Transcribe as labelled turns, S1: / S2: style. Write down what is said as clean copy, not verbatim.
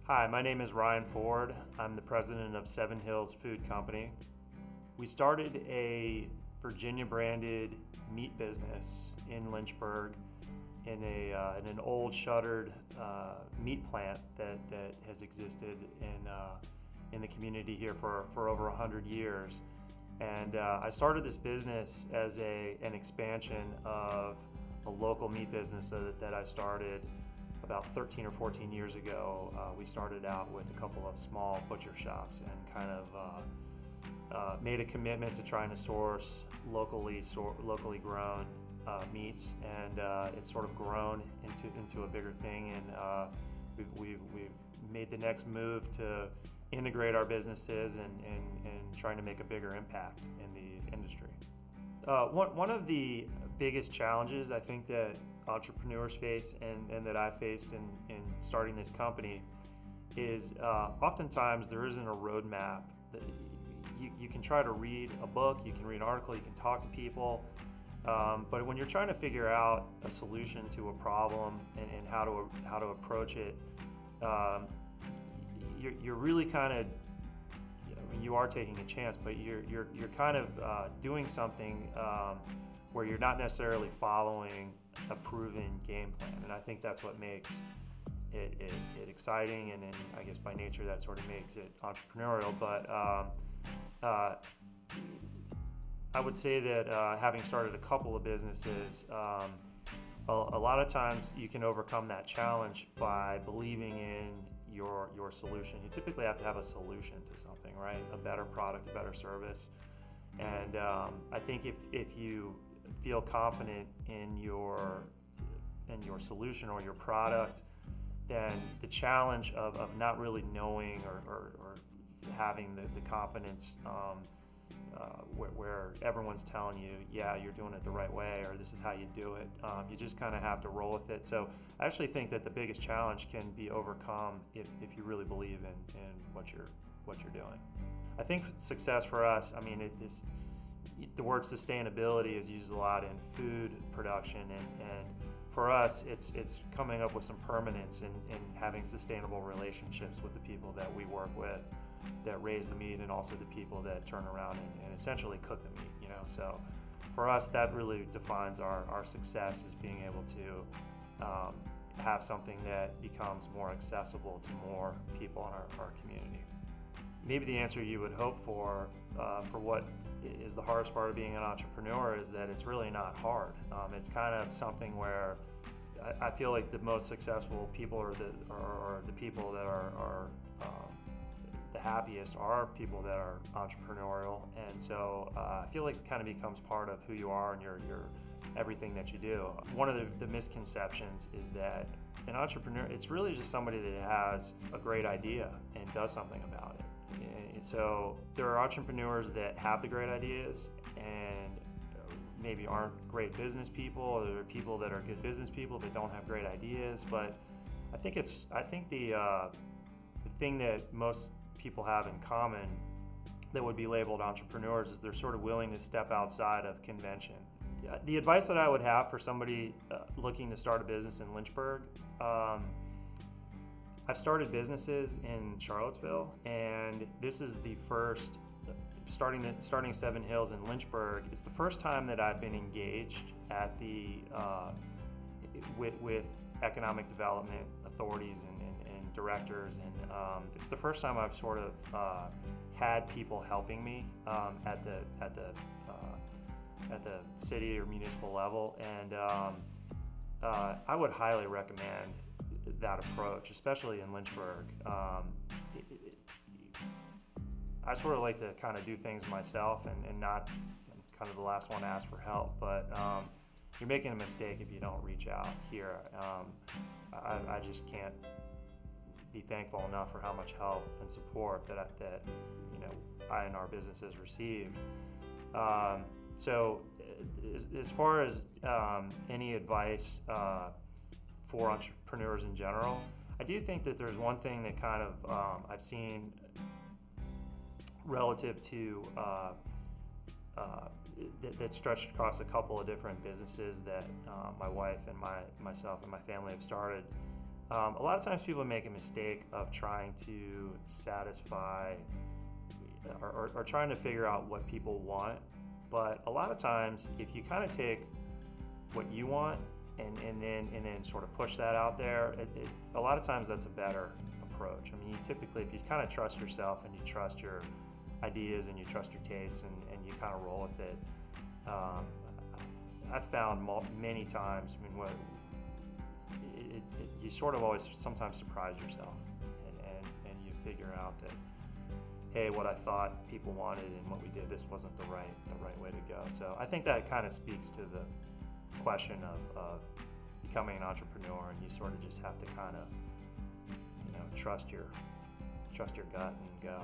S1: Hi, my name is Ryan Ford. I'm the president of Seven Hills Food Company. We started a Virginia branded meat business in Lynchburg in an old shuttered meat plant that has existed in the community here for over 100 years. And I started this business as an expansion of a local meat business that I started about 13 or 14 years ago. We started out with a couple of small butcher shops and kind of made a commitment to trying to source locally grown meats, and it's sort of grown into a bigger thing. And we've made the next move to integrate our businesses and trying to make a bigger impact in the industry. One of the biggest challenges I think that entrepreneurs face and that I faced in starting this company is oftentimes there isn't a roadmap. You can try to read a book, you can read an article, you can talk to people, but when you're trying to figure out a solution to a problem and how to approach it, you're really kind of, you are taking a chance, but you're kind of doing something where you're not necessarily following a proven game plan, and I think that's what makes it exciting, and then I guess by nature that sort of makes it entrepreneurial. But I would say that having started a couple of businesses, a lot of times you can overcome that challenge by believing in your solution. You typically have to have a solution to something, right? A better product, a better service. And I think if you feel confident in your solution or your product, then the challenge of not really knowing or having the confidence where everyone's telling you, yeah, you're doing it the right way, or this is how you do it. You just kind of have to roll with it. So I actually think that the biggest challenge can be overcome if you really believe in what you're doing. I think success for us, I mean, the word sustainability is used a lot in food production, and for us, it's coming up with some permanence in having sustainable relationships with the people that we work with, that raise the meat, and also the people that turn around and essentially cook the meat. So for us, that really defines our success, is being able to have something that becomes more accessible to more people in our community. Maybe the answer you would hope for what is the hardest part of being an entrepreneur is that it's really not hard. It's kind of something where I feel like the most successful people are the people that are the happiest are people that are entrepreneurial, and so I feel like it kind of becomes part of who you are and your everything that you do. One of the misconceptions is that an entrepreneur, it's really just somebody that has a great idea and does something about it. And so there are entrepreneurs that have the great ideas and maybe aren't great business people, or there are people that are good business people that don't have great ideas. But I think the thing that most people have in common that would be labeled entrepreneurs is they're sort of willing to step outside of convention. The advice that I would have for somebody looking to start a business in Lynchburg, I've started businesses in Charlottesville, and this is the first, starting Seven Hills in Lynchburg, it's the first time that I've been engaged at with economic development authorities and directors, and it's the first time I've sort of had people helping me at the city or municipal level, and I would highly recommend that approach, especially in Lynchburg. I sort of like to kind of do things myself and not kind of the last one to ask for help, but you're making a mistake if you don't reach out here. I just can't be thankful enough for how much help and support that I and our businesses received. So as far as any advice for entrepreneurs in general, I do think that there's one thing that kind of I've seen relative to that stretched across a couple of different businesses that my wife and myself and my family have started. A lot of times people make a mistake of trying to satisfy or trying to figure out what people want. But a lot of times, if you kind of take what you want and then sort of push that out there, a lot of times that's a better approach. I mean, you typically, if you kind of trust yourself and you trust your ideas and you trust your tastes and you kind of roll with it, I've found many times, I mean, you sort of always sometimes surprise yourself, and you figure out that, hey, what I thought people wanted and what we did, this wasn't the right way to go. So I think that kind of speaks to the question of becoming an entrepreneur, and you sort of just have to kind of, trust your gut and go.